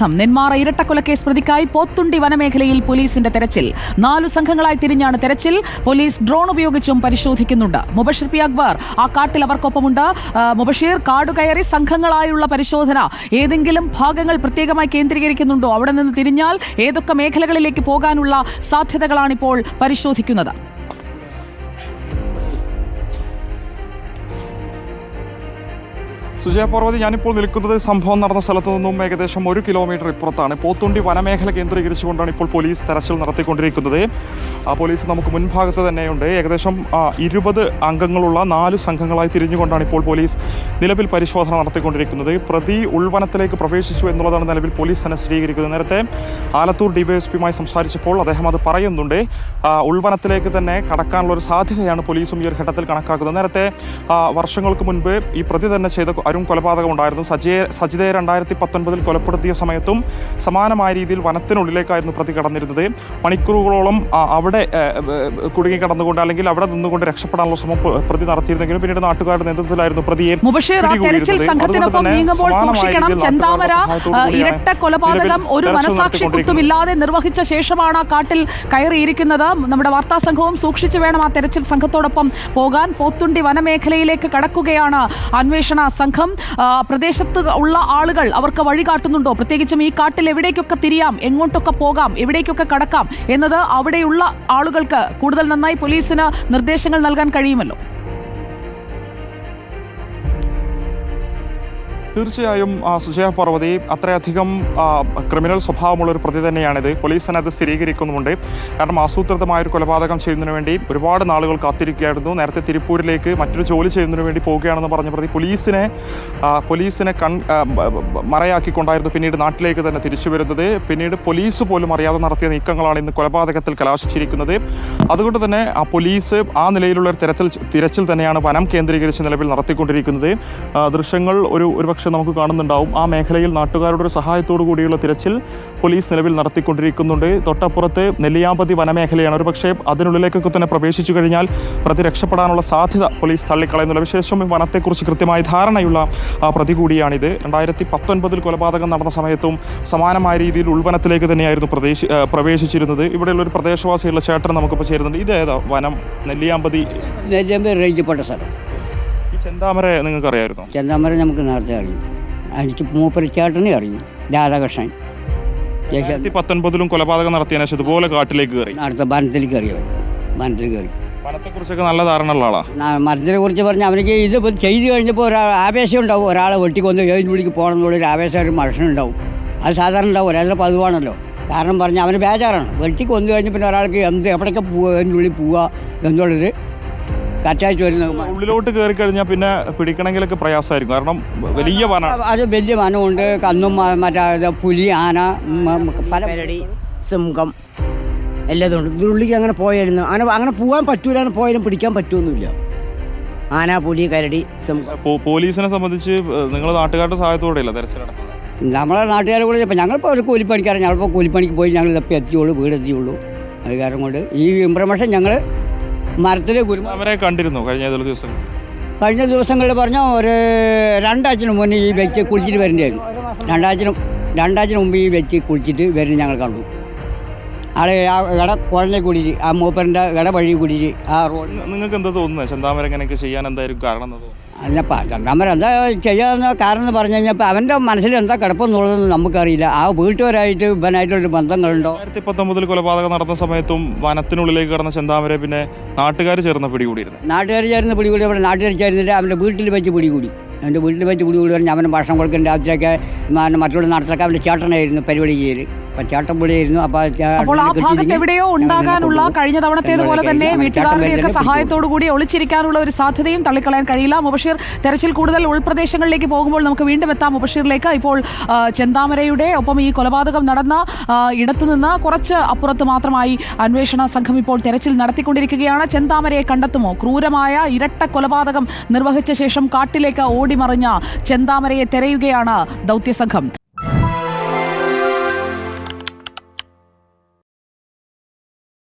നെന്മാറ ഇരട്ടക്കൊലക്കേസ് പ്രതിക്കായി പോത്തുണ്ടി വനമേഖലയിൽ പോലീസിന്റെ തെരച്ചിൽ 4 സംഘങ്ങളായി തിരിഞ്ഞാണ് തെരച്ചിൽ. പോലീസ് ഡ്രോൺ ഉപയോഗിച്ചും പരിശോധിക്കുന്നുണ്ട്. മുബഷിർ പി അക്ബർ ആ കാട്ടിൽ അവർക്കൊപ്പമുണ്ട്. മുബഷിർ, കാടുകയറി സംഘങ്ങളായുള്ള പരിശോധന ഏതെങ്കിലും ഭാഗങ്ങൾ പ്രത്യേകമായി കേന്ദ്രീകരിക്കുന്നുണ്ടോ? അവിടെ നിന്ന് തിരിഞ്ഞാൽ ഏതൊക്കെ മേഖലകളിലേക്ക് പോകാനുള്ള സാധ്യതകളാണിപ്പോൾ പരിശോധിക്കുന്നത്? സുജയ പാർവതി, ഞാനിപ്പോൾ നിൽക്കുന്നത് സംഭവം നടന്ന സ്ഥലത്തു നിന്നും ഏകദേശം 1 കിലോമീറ്റർ ഇപ്പുറത്താണ്. പോത്തുണ്ടി വനമേഖല കേന്ദ്രീകരിച്ചുകൊണ്ടാണ് ഇപ്പോൾ പോലീസ് തെരച്ചിൽ നടത്തിക്കൊണ്ടിരിക്കുന്നത്. ആ പോലീസ് നമുക്ക് മുൻഭാഗത്ത് തന്നെയുണ്ട്. ഏകദേശം 20 അംഗങ്ങളുള്ള 4 സംഘങ്ങളായി തിരിഞ്ഞുകൊണ്ടാണ് ഇപ്പോൾ പോലീസ് നിലവിൽ പരിശോധന നടത്തിക്കൊണ്ടിരിക്കുന്നത്. പ്രതി ഉൾവനത്തിലേക്ക് പ്രവേശിച്ചു എന്നുള്ളതാണ് നിലവിൽ പോലീസ് തന്നെ സ്ഥിരീകരിക്കുന്നത്. നേരത്തെ ആലത്തൂർ ഡിവൈഎസ്പിയുമായി സംസാരിച്ചപ്പോൾ അദ്ദേഹം അത് പറയുന്നുണ്ട്. ഉൾവനത്തിലേക്ക് തന്നെ കടക്കാനുള്ള ഒരു സാധ്യതയാണ് പോലീസും ഈ ഒരു ഘട്ടത്തിൽ കണക്കാക്കുന്നത്. നേരത്തെ വർഷങ്ങൾക്ക് മുൻപ് ഈ പ്രതി തന്നെ ചെയ്ത കൊലപാതകം ഉണ്ടായിരുന്നു. സജിതയെ 2019 കൊലപ്പെടുത്തിയ സമയത്തും സമാനമായ രീതിയിൽ വനത്തിനുള്ളിലേക്കായിരുന്നു പ്രതി കടന്നിരുന്നത്. മണിക്കൂറുകളോളം അവിടെ കുടുങ്ങി കടന്നുകൊണ്ട് അല്ലെങ്കിൽ അവിടെ നിന്നുകൊണ്ട് രക്ഷപ്പെടാനുള്ള ശ്രമം പ്രതി നടത്തിയിരുന്നെങ്കിലും പിന്നീട് നാട്ടുകാരുടെ നേതൃത്വത്തിലായിരുന്നു പ്രതിയെ. ഇരട്ട കൊലപാതകം ഒരു മനസാക്ഷി കുത്തുമില്ലാതെ നിർവഹിച്ച ശേഷമാണ് കാട്ടിൽ കയറിയിരിക്കുന്നത്. നമ്മുടെ വാർത്താ സംഘവും സൂക്ഷിച്ചു വേണം ആ തെരച്ചിൽ സംഘത്തോടൊപ്പം പോകാൻ. പോത്തുണ്ടി വനമേഖലയിലേക്ക് കടക്കുകയാണ് അന്വേഷണ സംഘം. പ്രദേശത്ത് ഉള്ള ആളുകൾ അവർക്ക് വഴി കാട്ടുന്നുണ്ടോ? പ്രത്യേകിച്ചും ഈ കാട്ടിൽ എവിടേക്കൊക്കെ തിരിയാം, എങ്ങോട്ടൊക്കെ പോകാം, എവിടേക്കൊക്കെ കടക്കാം എന്നത് അവിടെയുള്ള ആളുകൾക്ക് കൂടുതൽ നന്നായി പോലീസിന് നിർദ്ദേശങ്ങൾ നൽകാൻ കഴിയുമല്ലോ. തീർച്ചയായും സുജയ പാർവതി, അത്രയധികം ക്രിമിനൽ സ്വഭാവമുള്ളൊരു പ്രതി തന്നെയാണിത്. പോലീസ് തന്നെ അത് സ്ഥിരീകരിക്കുന്നുമുണ്ട്. കാരണം ആസൂത്രിതമായൊരു കൊലപാതകം ചെയ്യുന്നതിന് വേണ്ടി ഒരുപാട് നാളുകൾ കാത്തിരിക്കുകയായിരുന്നു. നേരത്തെ തിരുപ്പൂരിലേക്ക് മറ്റൊരു ജോലി ചെയ്യുന്നതിന് വേണ്ടി പോവുകയാണെന്ന് പറഞ്ഞ പ്രതി പോലീസിനെ മറയാക്കിക്കൊണ്ടായിരുന്നു പിന്നീട് നാട്ടിലേക്ക് തന്നെ തിരിച്ചു വരുന്നത്. പിന്നീട് പോലീസ് പോലും അറിയാതെ നടത്തിയ നീക്കങ്ങളാണ് ഇന്ന് കൊലപാതകത്തിൽ കലാശിച്ചിരിക്കുന്നത്. അതുകൊണ്ട് തന്നെ ആ പോലീസ് ആ നിലയിലുള്ള ഒരു തിരച്ചിൽ തന്നെയാണ് വനം കേന്ദ്രീകരിച്ച് നിലവിൽ നടത്തിക്കൊണ്ടിരിക്കുന്നത്. ദൃശ്യങ്ങൾ ഒരുപക്ഷെ നമുക്ക് കാണുന്നുണ്ടാവും. ആ മേഖലയിൽ നാട്ടുകാരുടെ ഒരു സഹായത്തോടു കൂടിയുള്ള തിരച്ചിൽ പോലീസ് നിലവിൽ നടത്തിക്കൊണ്ടിരിക്കുന്നുണ്ട്. തൊട്ടപ്പുറത്ത് നെല്ലിയാമ്പതി വനമേഖലയാണ്. ഒരു പക്ഷേ അതിനുള്ളിലേക്കൊക്കെ തന്നെ പ്രവേശിച്ചു കഴിഞ്ഞാൽ പ്രതി രക്ഷപ്പെടാനുള്ള സാധ്യത പോലീസ് തള്ളിക്കളയുന്നില്ല. വിശേഷം ഈ വനത്തെക്കുറിച്ച് കൃത്യമായി ധാരണയുള്ള പ്രതി കൂടിയാണിത്. 2019 കൊലപാതകം നടന്ന സമയത്തും സമാനമായ രീതിയിൽ ഉൾവനത്തിലേക്ക് തന്നെയായിരുന്നു പ്രവേശിച്ചിരുന്നത്. ഇവിടെയുള്ള ഒരു പ്രദേശവാസിയുള്ള ചേട്ടൻ നമുക്കിപ്പോൾ ചേരുന്നുണ്ട്. ഇതേതാ വനം? നെല്ലിയാമ്പതി റേഞ്ചിൽപ്പെട്ട സ്ഥലം. ഈ ചെന്താമര നിങ്ങൾക്ക് അറിയാമായിരുന്നോ? ചെന്താമര നമുക്ക് നേരത്തെ അറിയും. എനിക്ക് മൂപ്പര് ചേട്ടനെ അറിയും, രാധാകൃഷ്ണൻ. 2019 കൊലപാതകം നടത്തിയ ശേഷം ഇതുപോലെ കാട്ടിലേക്ക് കയറി അടുത്ത വനത്തിലേക്ക് കയറി. വനത്തെക്കുറിച്ചൊക്കെ നല്ല ധാരണ ഉള്ള ആളാ. മരത്തിനെ കുറിച്ച് പറഞ്ഞാൽ അവനക്ക് ഇത് ചെയ്ത് കഴിഞ്ഞപ്പോൾ ഒരു ആവേശം ഉണ്ടാവും. ഒരാളെ വെട്ടിക്കൊന്ന് 7 മണിക്ക് പോകണം എന്നുള്ളൊരു ആവേശം ഒരു മനുഷ്യനുണ്ടാവും. അത് സാധാരണ ഉണ്ടാവും, ഒരാളുടെ പതിവാണല്ലോ. കാരണം പറഞ്ഞാൽ അവന് ബേജാറാണ്. വെട്ടിക്ക് വന്നു കഴിഞ്ഞ് പിന്നെ ഒരാൾക്ക് എവിടെയൊക്കെ പോവുക, അതിനുള്ളിൽ പോവുക എന്നുള്ളൊരു കറ്റായിട്ട് വരുന്ന. ഉള്ളിലോട്ട് കയറി കഴിഞ്ഞാൽ പിന്നെ പിടിക്കണമെങ്കിലൊക്കെ പ്രയാസമായിരിക്കും. കാരണം വലിയ വനമാണ്. അത് വലിയ വനമുണ്ട്. കന്നും മറ്റേ പുലി, ആന, പല സിംഹം എല്ലാതും ഉണ്ട്. ഇതിനുള്ളിലേക്ക് അങ്ങനെ പോയായിരുന്നു. അങ്ങനെ പോകാൻ പറ്റൂല. പോയാലും പിടിക്കാൻ പറ്റുമൊന്നുമില്ല. ആന, പുലി, കരടി, സിംഹം. പോലീസിനെ സംബന്ധിച്ച് നിങ്ങൾ നാട്ടുകാരുടെ സഹായത്തോടെയല്ല തെരച്ചിൽ നടത്തുന്നത്? നമ്മളെ നാട്ടുകാരെ കൂടെ ഇപ്പം ഞങ്ങളിപ്പോൾ ഒരു കൂലിപ്പണിക്കാരൻ. ഞങ്ങളിപ്പോൾ കൂലിപ്പണിക്ക് പോയി ഞങ്ങൾ തപ്പി എത്തിയുള്ളൂ, വീടെത്തിയുള്ളൂ. അത് കാരണം കൊണ്ട് ഈ ഇൻഫർമേഷൻ ഞങ്ങൾ മരത്തിൽ അവരെ കണ്ടിരുന്നു കഴിഞ്ഞ ദിവസങ്ങളിൽ പറഞ്ഞാൽ ഒരു 2 ആഴ്ച മുന്നേ ഈ വെച്ച് കുളിച്ചിട്ട് വരേണ്ടായിരുന്നു. 2 ആഴ്ച മുമ്പ് ഈ വെച്ച് കുളിച്ചിട്ട് വരുന്നത് ഞങ്ങൾ കണ്ടു. ആളെ ആ ഇട കുഴഞ്ഞ കൂടിയിട്ട് ആ മൂപ്പറിൻ്റെ ഇട വഴി കൂടിയിട്ട് ആ റോഡ്. നിങ്ങൾക്ക് എന്താ തോന്നുന്നത് ചെന്താമര ഇങ്ങനെയൊക്കെ ചെയ്യാൻ എന്തായാലും കാരണം? അല്ലപ്പാ, ചെന്താമര എന്താ ചെയ്യാവുന്ന കാരണം എന്ന് പറഞ്ഞു കഴിഞ്ഞാൽ അവൻ്റെ മനസ്സിൽ എന്താ കിടപ്പെന്നുള്ളതെന്ന് നമുക്കറിയില്ല. ആ വീട്ടുകാരായിട്ട് ഇവനായിട്ടുള്ളൊരു ബന്ധങ്ങളുണ്ടോ? 2019 കൊലപാതകം നടന്ന സമയത്തും വനത്തിനുള്ളിലേക്ക് കടന്ന ചെന്താമര പിന്നെ നാട്ടുകാർ ചേർന്ന് പിടികൂടിയിരുന്നു. അവിടെ നാട്ടുകാർ ചേർന്നിട്ട് അവൻ്റെ വീട്ടിൽ വെച്ച് പിടികൂടി. അവൻ്റെ വീട്ടിൽ വെച്ച് പിടികൂടി പറഞ്ഞാൽ അവൻ്റെ ഭക്ഷണം കൊടുക്കേണ്ട രാത്രിയൊക്കെ മറ്റുള്ള നാട്ടിലൊക്കെ അവൻ്റെ ചേട്ടനായിരുന്നു പരിപാടി ചെയ്യൽ. അപ്പോൾ ആ ഭാഗത്ത് എവിടെയോ ഉണ്ടാകാനുള്ള കഴിഞ്ഞ തവണത്തേതുപോലെ തന്നെ വീട്ടുകാരുടെയൊക്കെ സഹായത്തോടു കൂടി ഒളിച്ചിരിക്കാനുള്ള ഒരു സാധ്യതയും തള്ളിക്കളയാൻ കഴിയില്ല. മുബഷിർ, തെരച്ചിൽ കൂടുതൽ ഉൾപ്രദേശങ്ങളിലേക്ക് പോകുമ്പോൾ നമുക്ക് വീണ്ടും എത്താം മുബഷിറിലേക്ക്. ഇപ്പോൾ ചെന്താമരയുടെ ഒപ്പം ഈ കൊലപാതകം നടന്ന ഇടത്തുനിന്ന് കുറച്ച് അപ്പുറത്ത് മാത്രമായി അന്വേഷണ സംഘം ഇപ്പോൾ തെരച്ചിൽ നടത്തിക്കൊണ്ടിരിക്കുകയാണ്. ചെന്താമരയെ കണ്ടെത്തുമോ? ക്രൂരമായ ഇരട്ട കൊലപാതകം നിർവഹിച്ച ശേഷം കാട്ടിലേക്ക് ഓടിമറിഞ്ഞ ചെന്താമരയെ തെരയുകയാണ് ദൗത്യസംഘം.